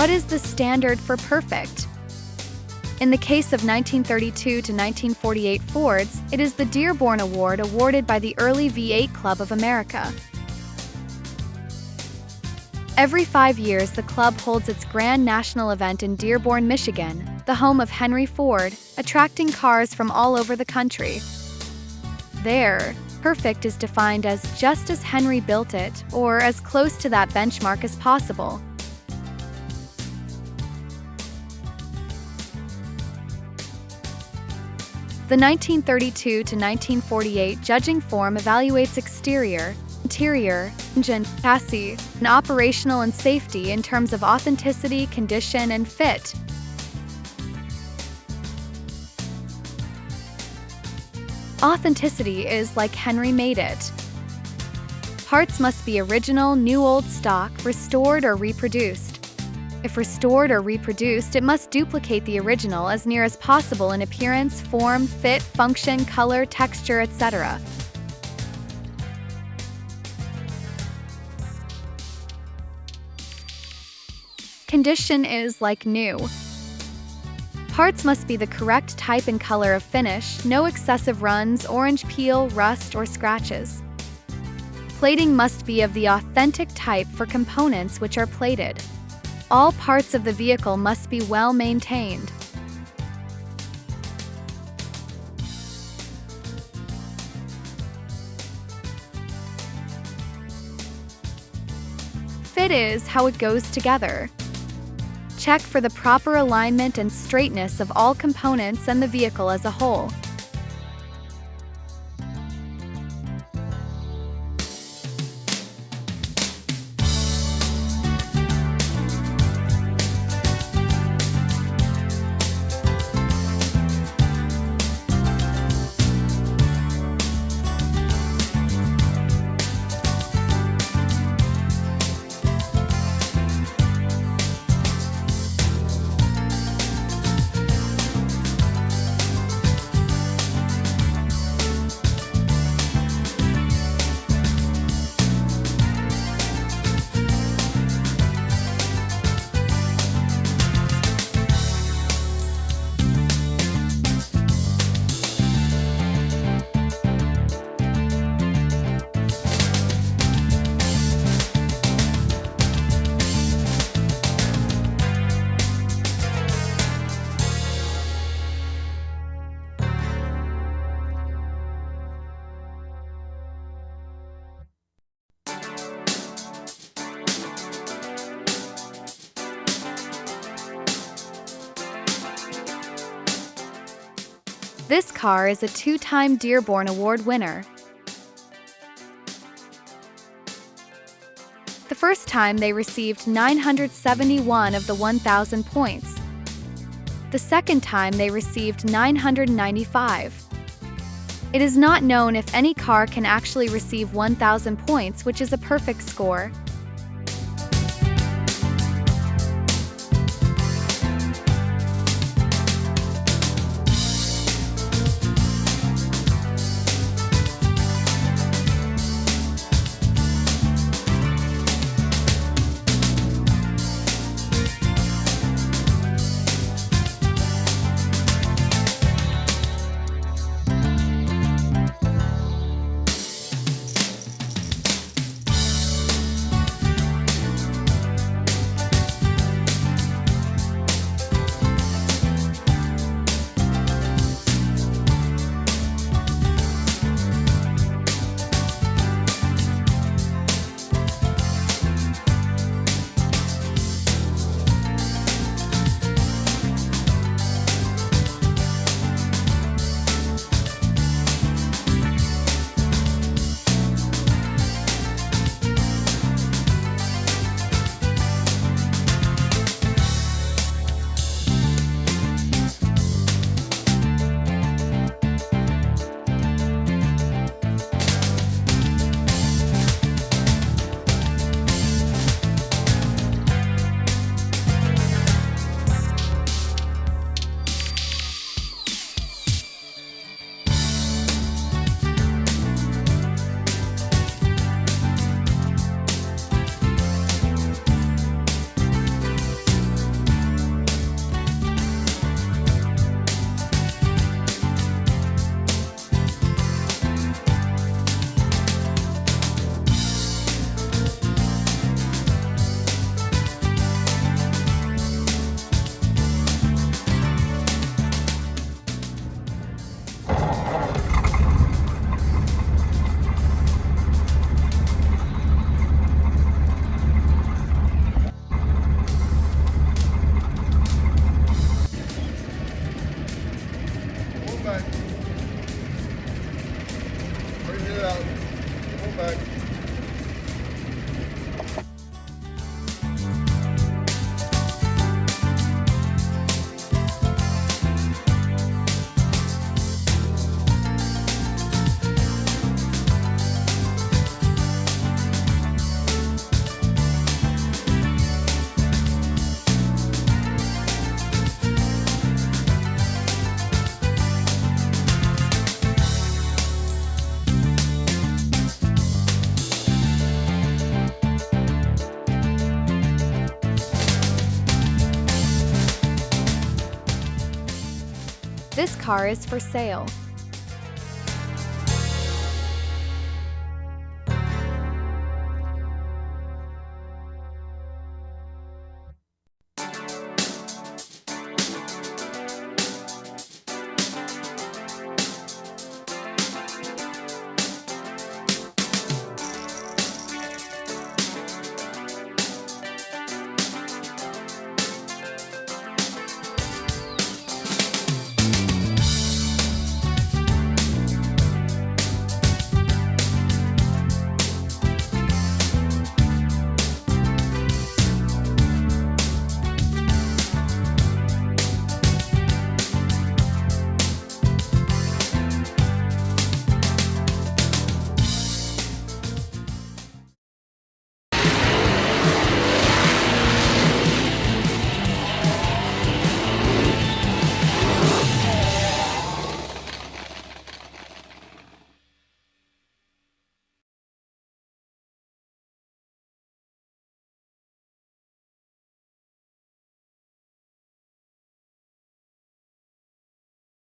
What is the standard for perfect? In the case of 1932 to 1948 Fords, it is the Dearborn Award awarded by the early V8 Club of America. Every 5 years, the club holds its grand national event in Dearborn, Michigan, the home of Henry Ford, attracting cars from all over the country. There, perfect is defined as just as Henry built it, or as close to that benchmark as possible. The 1932 to 1948 judging form evaluates exterior, interior, engine, chassis, and operational and safety in terms of authenticity, condition, and fit. Authenticity is like Henry made it. Parts must be original, new, old stock, restored or reproduced. If restored or reproduced, it must duplicate the original as near as possible in appearance, form, fit, function, color, texture, etc. Condition is like new. Parts must be the correct type and color of finish, no excessive runs, orange peel, rust, or scratches. Plating must be of the authentic type for components which are plated. All parts of the vehicle must be well maintained. Fit is how it goes together. Check for the proper alignment and straightness of all components and the vehicle as a whole. This car is a 2-time Dearborn Award winner. The first time they received 971 of the 1,000 points. The second time they received 995. It is not known if any car can actually receive 1,000 points, which is a perfect score. back. Straighten it out. Pull back. This car is for sale.